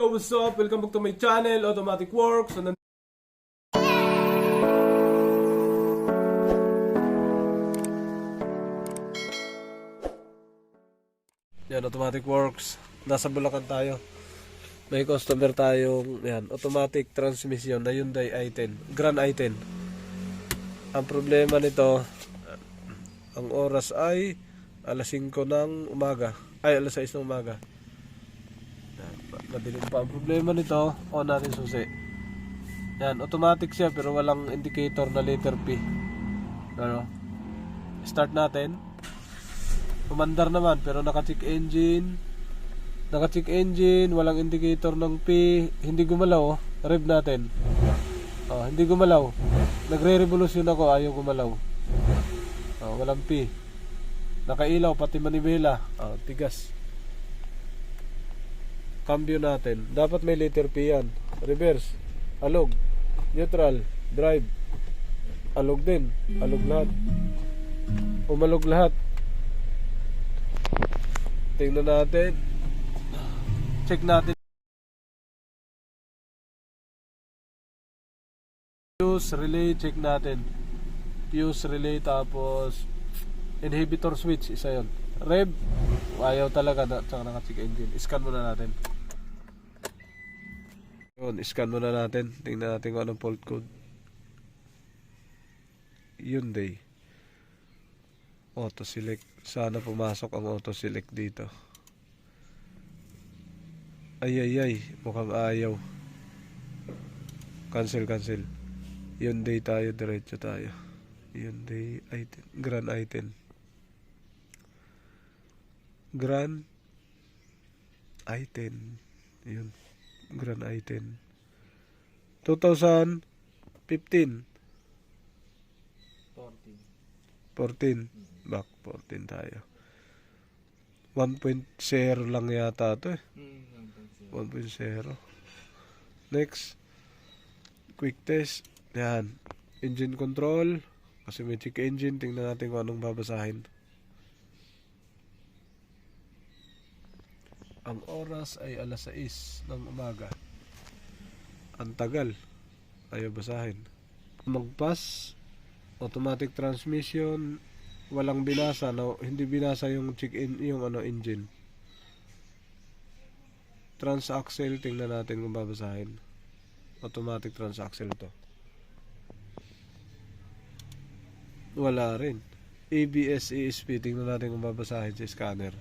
Yo, what's up? Welcome back to my channel, Automatic Works. So, yan, Automatic Works. Nasa Bulacan tayo. May customer tayong yan, automatic transmission na Hyundai i10, Grand i10. Ang problema nito, ang oras ay alas 5 ng umaga. Ay, alas 6 ng umaga. Madilim pa. Ang problema nito, on natin susi. Yan, automatic siya pero walang indicator na letter P. Ano? Start natin. Umandar naman pero naka-check engine. Naka-check engine, walang indicator ng P. Hindi gumalaw. Rev natin. Oh, hindi gumalaw. Nagre-revolusyon ako, ayaw gumalaw. Oh, walang P. Nakailaw pati manibela. Oh, tigas. Cambio natin. Dapat may letter P yan. Reverse. Alog. Neutral. Drive. Alog din. Alog lahat. Umalog lahat. Tingnan natin. Check natin. Fuse relay. Check natin. Fuse relay tapos inhibitor switch. Isa yun. Rev. Ayaw talaga. Tsaka naka-check engine. Scan muna natin. Yun, scan muna natin. Tingnan natin kung anong fault code. Hyundai. Auto select. Sana pumasok ang auto select dito. Ay. Mukhang ayaw. Cancel. Hyundai tayo. Diretso tayo. Hyundai i10. Grand i10. Grand i10. Yun. Grand i10 2015 14 back 14 tayo. 1.0 lang yata ito eh. 1.0. Next, quick test. Yan, engine control kasi may check engine. Tingnan natin kung anong babasahin. Ang oras ay alas 6 ng umaga. Ang tagal. Ayaw basahin. Magpas. Automatic transmission. Walang binasa. No? Hindi binasa yung check-in, yung engine. Transaxle. Tingnan natin kung babasahin. Automatic transaxle to. Wala rin. ABS, ESP. Tingnan natin kung babasahin sa scanner.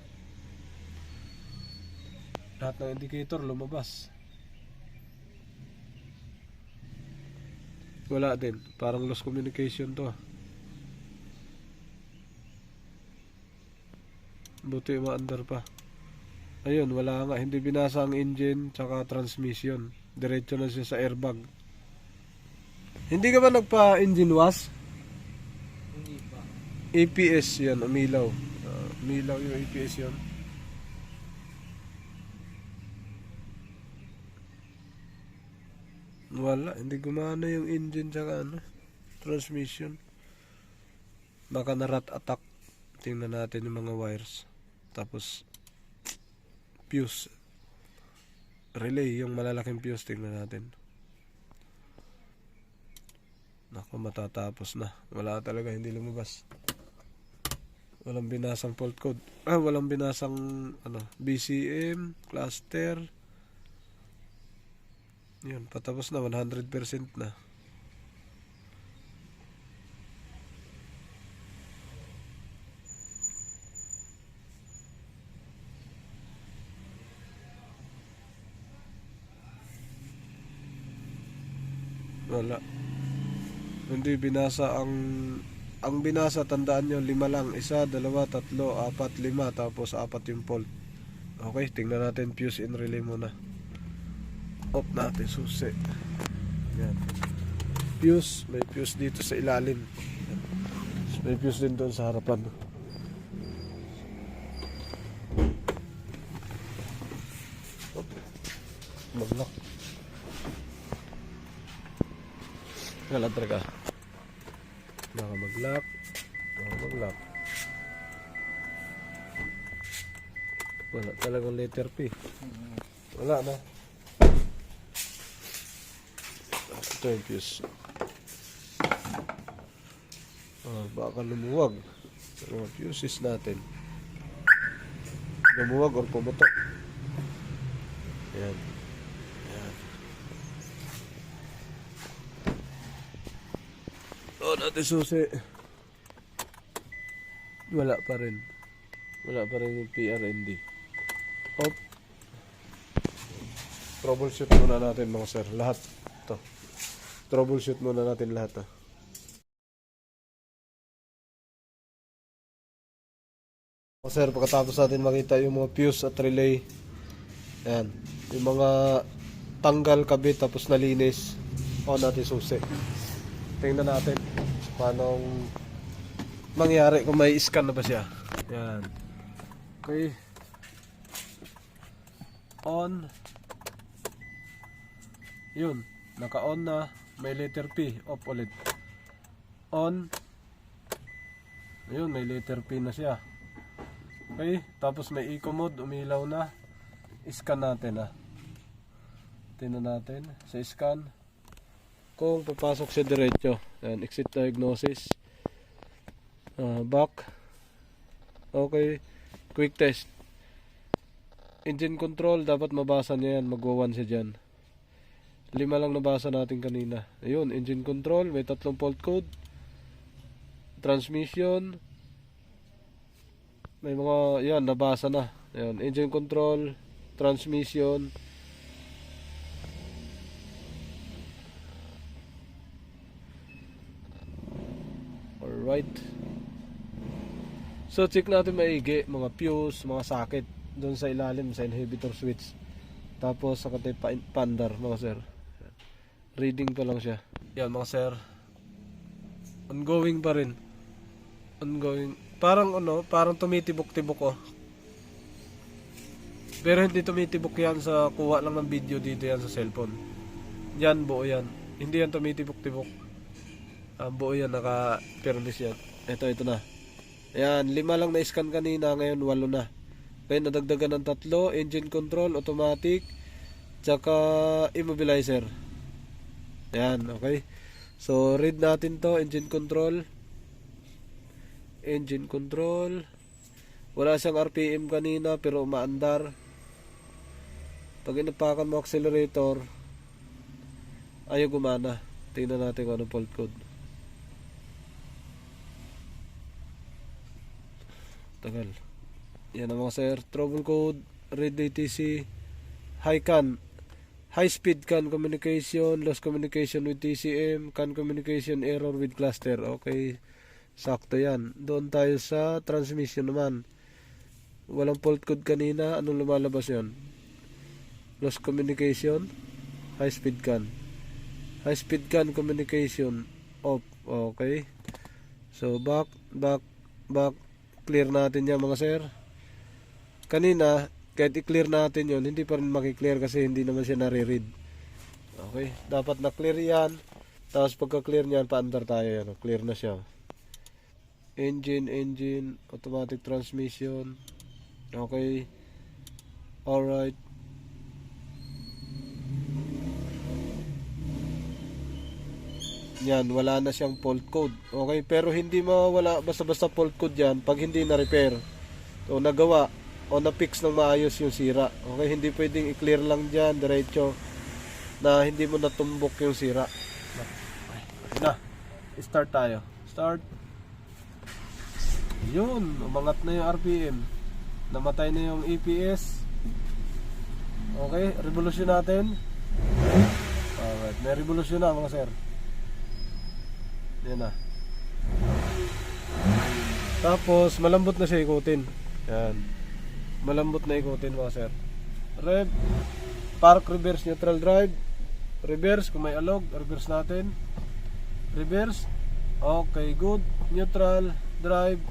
Lahat ng indicator lumabas. Wala din. Parang lost communication to. Buti maandar pa. Ayun, wala nga. Hindi binasa ang engine tsaka transmission. Diretso na siya sa airbag. Hindi ka ba nagpa-engine wash? Hindi pa. APS yan, umilaw. Umilaw yung APS yan. Wala, hindi gumana yung engine tsaka transmission. Baka na-rat attack. Tingnan natin yung mga wires. Tapos fuse. Relay, yung malalaking fuse, tingnan natin. Naku, matatapos na. Wala talaga, hindi lumabas. Walang binasang fault code. Walang binasang BCM, cluster. Yun, patapos na, 100% na. Wala. Hindi binasa ang binasa, tandaan nyo, 5 lang. 1, 2, 3, 4, 5, tapos 4 yung fault. Okay, tingnan natin fuse in relay muna. Off natin susi. Yan. Fuse, may fuse dito sa ilalim. May fuse din doon sa harapan. Mag-lock. Kaladra ka. Baka mag-lock. Wala talagang letter P. Wala na. Ito yung fuse. Baka lumuwag. Mga fuses natin. Lumuwag or pumutok. Ayan. Ayan. Natin susi. Wala pa rin. Wala pa rin yung PRND. Hop. Troubleshoot muna natin mga sir. Lahat. Ito. Troubleshoot muna natin lahat. Mga sir, pagkatapos natin makita yung mga fuse at relay. Ayan. Yung mga tanggal, kabit, tapos nalinis. Natin susi. Tingnan natin paano mangyari kung may scan na ba siya. Ayan. Okay. On. Yun. Naka-on na. May letter P. Off ulit. On. Ayun. May letter P na siya. Okay. Tapos may eco mode. Umilaw na. Scan natin Tingnan natin. Sa scan. Kung papasok siya diretso. Ayan. Exit diagnosis. Back. Okay. Quick test. Engine control, dapat mabasa niya yan. Magwa 1 siya dyan. 5 lang nabasa natin kanina. Ayun, engine control. May 3 fault code. Transmission. May mga, yan, nabasa na. Ayun, engine control. Transmission. Alright. So, check natin maigi. Mga fuse, mga socket. Doon sa ilalim sa inhibitor switch. Tapos sa katay pandar mga sir. Reading pa lang siya. Yan mga sir. Ongoing pa rin. Ongoing. Parang tumitibok-tibok Pero hindi tumitibok yan sa kuha lang ng video dito yan sa cellphone. Yan buo yan. Hindi yan tumitibok-tibok. Buo yan, naka-permis yan. Ito na. Ayan, 5 lang na scan kanina, ngayon 8 na. Okay, nadagdagan ng 3, engine control, automatic, tsaka immobilizer. Ayan, okay. So, read natin to, engine control. Engine control. Wala siyang RPM kanina, pero umaandar. Pag inapakan mo accelerator, ayaw gumana. Tingnan natin kung anong fault code. Tagal. Yan ang mga sir. Trouble code, read ATC, high speed CAN communication, lost communication with TCM, CAN communication error with cluster. Okay, sakto yan. Doon tayo sa transmission naman. Walang fault code kanina. Anong lumalabas yan? Lost communication, high speed CAN. High speed CAN communication off. Okay. So back. Clear natin yan mga sir. Kanina, kahit i-clear natin yon, hindi pa rin makiklear kasi hindi naman siya nare-read. Okay, dapat na-clear yan. Tapos pagka-clear niyan, paandar tayo yan. Clear na siya. Engine, automatic transmission. Okay. Alright. Yan, wala na siyang fault code. Okay, pero hindi mawala basta-basta fault code yan pag hindi na-repair. So, nagawa o na-fix ng maayos yung sira. Okay, hindi pwedeng i-clear lang dyan, diretso, na hindi mo natumbok yung sira. Okay na. Start tayo. Start. Yun, umangat na yung RPM. Namatay na yung EPS. Okay, revolution natin. Alright, may revolution na mga sir. Yan na. Tapos malambot na siya ikutin. Yan. Malambot na ikutin mga sir. Rev, park, reverse, neutral drive. Reverse kung may alog, reverse natin. Reverse. Okay, good. Neutral drive.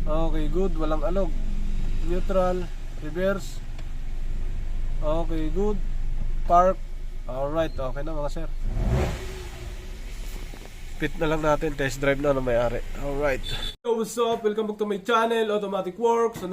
Okay, good. Walang alog. Neutral, reverse. Okay, good. Park. Alright, okay na mga sir. Pit na lang natin, test drive na may-ari. Alright. So what's up? Welcome back to my channel, Automatic Works. So